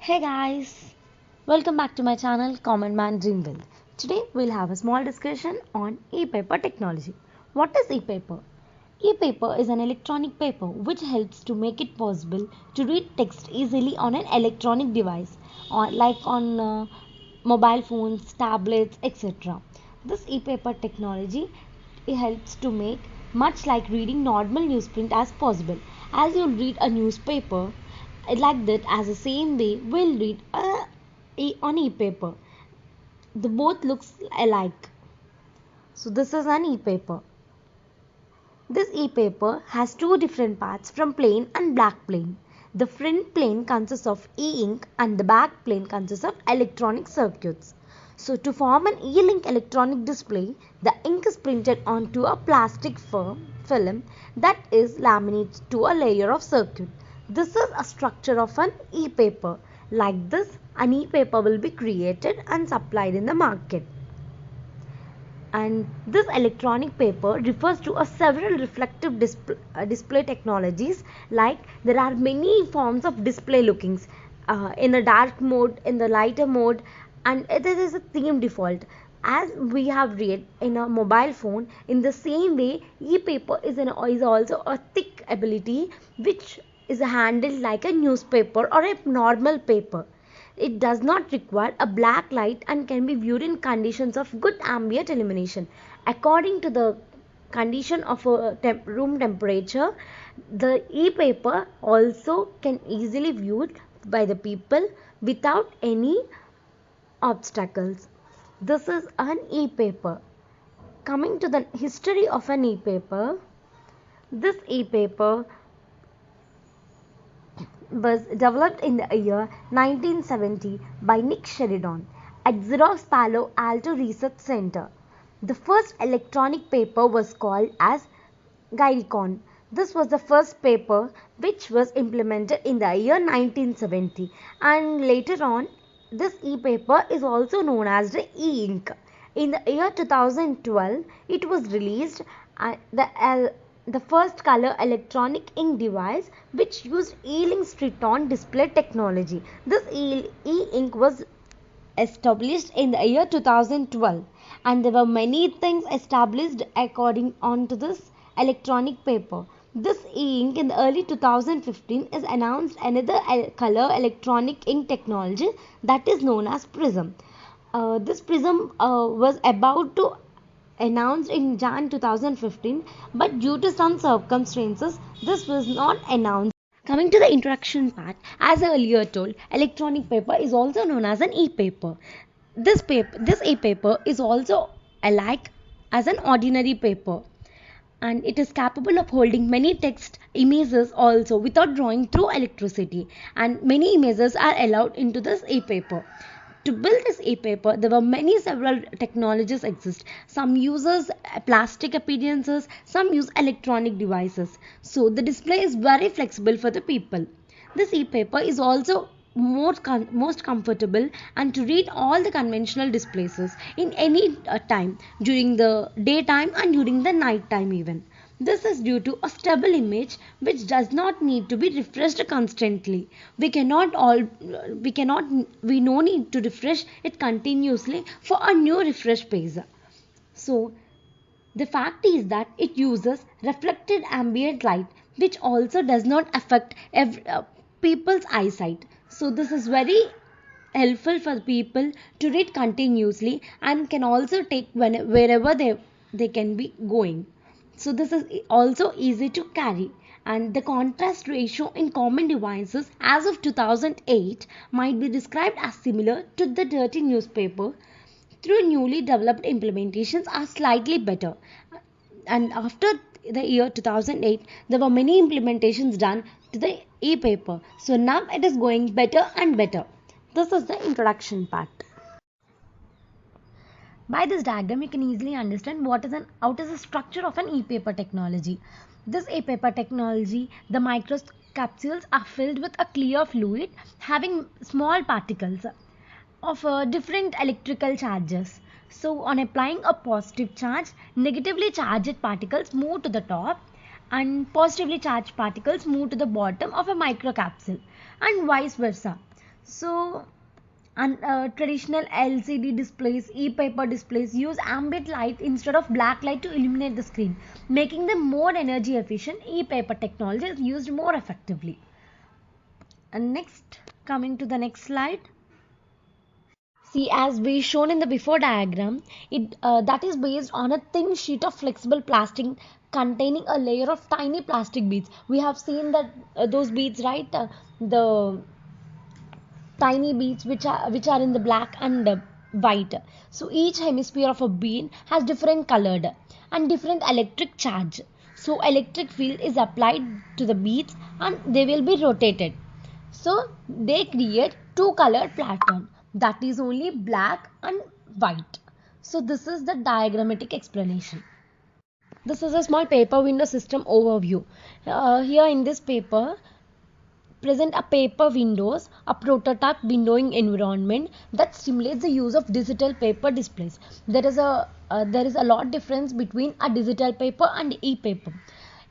Hey guys, welcome back to my channel Common Man Dreamville. Today we'll have a small discussion on EPaper technology. What is EPaper? EPaper is an electronic paper which helps to make it possible to read text easily on an electronic device, like on mobile phones, tablets, etc. This EPaper technology helps to make much like reading normal newsprint as possible. As you read a newspaper, like that, as the same way we'll read on e-paper. The both looks alike. So this is an e-paper. This e-paper has two different parts from plain and black plane. The front plane consists of e-ink and the back plane consists of electronic circuits. So to form an e-link electronic display, the ink is printed onto a plastic film that is laminated to a layer of circuit. This is a structure of an e-paper. Like this, an e-paper will be created and supplied in the market. And this electronic paper refers to a several reflective display technologies. Like there are many forms of display lookings in the dark mode, in the lighter mode, and there is a theme default. As we have read in a mobile phone, in the same way e-paper is also a thick ability which is handled like a newspaper or a normal paper. It does not require a black light and can be viewed in conditions of good ambient illumination. According to the condition of a room temperature, the e-paper also can easily viewed by the people without any obstacles. This is an e-paper. Coming to the history of an e-paper, this e-paper was developed in the year 1970 by Nick Sheridan at Xerox Palo Alto Research Center. The first electronic paper was called as Guidicon. This was the first paper which was implemented in the year 1970, and later on this e-paper is also known as the e-ink. In the year 2012 it was released the first color electronic ink device which used e-ink straight-on display technology. This e-ink was established in the year 2012, and there were many things established according on to this electronic paper. This e-ink in the early 2015 is announced another color electronic ink technology that is known as Prism. This Prism was about to announced in Jan 2015, but due to some circumstances this was not announced. Coming to the introduction part, as I earlier told, electronic paper is also known as an e-paper. This e-paper is also alike as an ordinary paper, and it is capable of holding many text images also without drawing through electricity, and many images are allowed into this e-paper. To build this e-paper, there were several technologies exist. Some uses plastic appearances, some use electronic devices. So the display is very flexible for the people. This e-paper is also most comfortable and to read all the conventional displays in any time, during the daytime and during the night time even. This is due to a stable image which does not need to be refreshed constantly. We no need to refresh it continuously for a new refresh page. So the fact is that it uses reflected ambient light which also does not affect people's eyesight. So this is very helpful for people to read continuously and can also take wherever they can be going. So this is also easy to carry, and the contrast ratio in common devices as of 2008 might be described as similar to the dirty newspaper. Through newly developed implementations are slightly better, and after the year 2008 there were many implementations done to the e-paper. So now it is going better and better. This is the introduction part. By this diagram, you can easily understand what is the structure of an e-paper technology. This e-paper technology, the microcapsules are filled with a clear fluid having small particles of different electrical charges. So on applying a positive charge, negatively charged particles move to the top and positively charged particles move to the bottom of a microcapsule, and vice versa. So, traditional LCD displays, e-paper displays use ambient light instead of black light to illuminate the screen, making them more energy efficient. E-paper technology is used more effectively. And next, coming to the next slide. See, as we shown in the before diagram, it that is based on a thin sheet of flexible plastic containing a layer of tiny plastic beads. We have seen that those beads, right? The tiny beads which are in the black and white. So each hemisphere of a bead has different colored and different electric charge. So electric field is applied to the beads and they will be rotated. So they create two colored pattern, that is only black and white. So this is the diagrammatic explanation. This is a small paper window system overview. Here in this paper present a paper windows, a prototype windowing environment that simulates the use of digital paper displays. There is a lot difference between a digital paper and e-paper.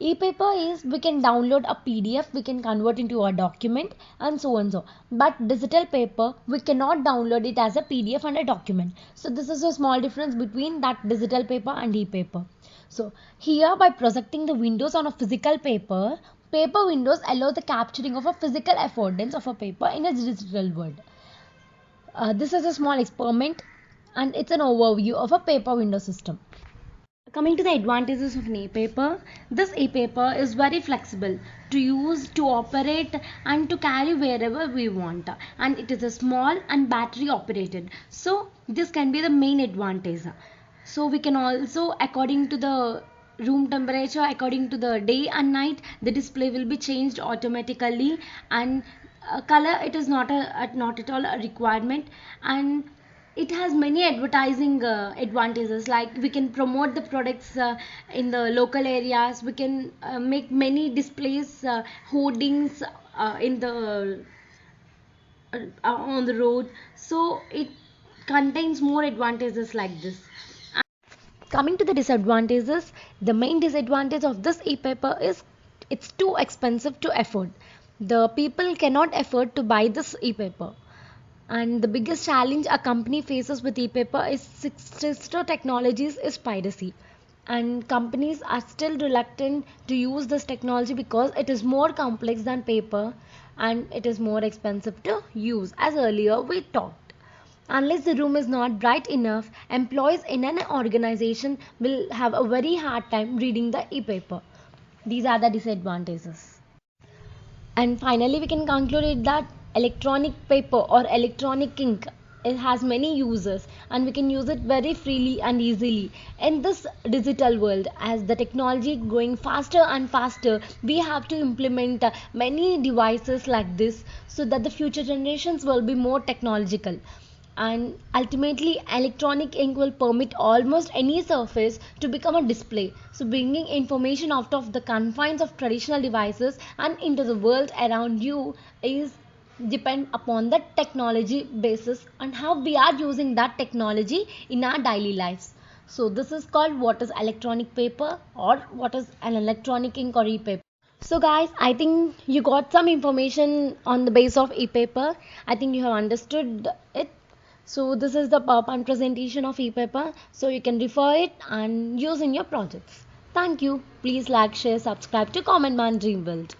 E-paper is we can download a PDF, we can convert into a document and so on so. But digital paper we cannot download it as a PDF and a document. So this is a small difference between that digital paper and e-paper. So here by projecting the windows on a physical paper, paper windows allow the capturing of a physical affordance of a paper in a digital world. This is a small experiment and it's an overview of a paper window system. Coming to the advantages of an e-paper, this e-paper is very flexible to use, to operate and to carry wherever we want, and it is a small and battery operated. So this can be the main advantage. So we can also, according to the room temperature, according to the day and night, the display will be changed automatically, and color, it is not at all a requirement, and it has many advertising advantages, like we can promote the products in the local areas, we can make many displays, hoardings in the on the road. So it contains more advantages like this. Coming to the disadvantages, the main disadvantage of this e-paper is it's too expensive to afford. The people cannot afford to buy this e-paper. And the biggest challenge a company faces with e-paper is sister technologies is piracy. And companies are still reluctant to use this technology because it is more complex than paper and it is more expensive to use, as earlier we talked. Unless the room is not bright enough, employees in an organization will have a very hard time reading the e-paper. These are the disadvantages. And finally, we can conclude it that electronic paper or electronic ink, it has many uses and we can use it very freely and easily in this digital world. As the technology going faster and faster, we have to implement many devices like this so that the future generations will be more technological. And ultimately electronic ink will permit almost any surface to become a display, so bringing information out of the confines of traditional devices and into the world around you is depend upon the technology basis and how we are using that technology in our daily lives. So this is called what is electronic paper or what is an electronic ink or e-paper. So guys, I think you got some information on the base of e-paper. I think you have understood it. So this is the PowerPoint presentation of ePaper. So you can refer it and use in your projects. Thank you. Please like, share, subscribe to Comment Man Dream World.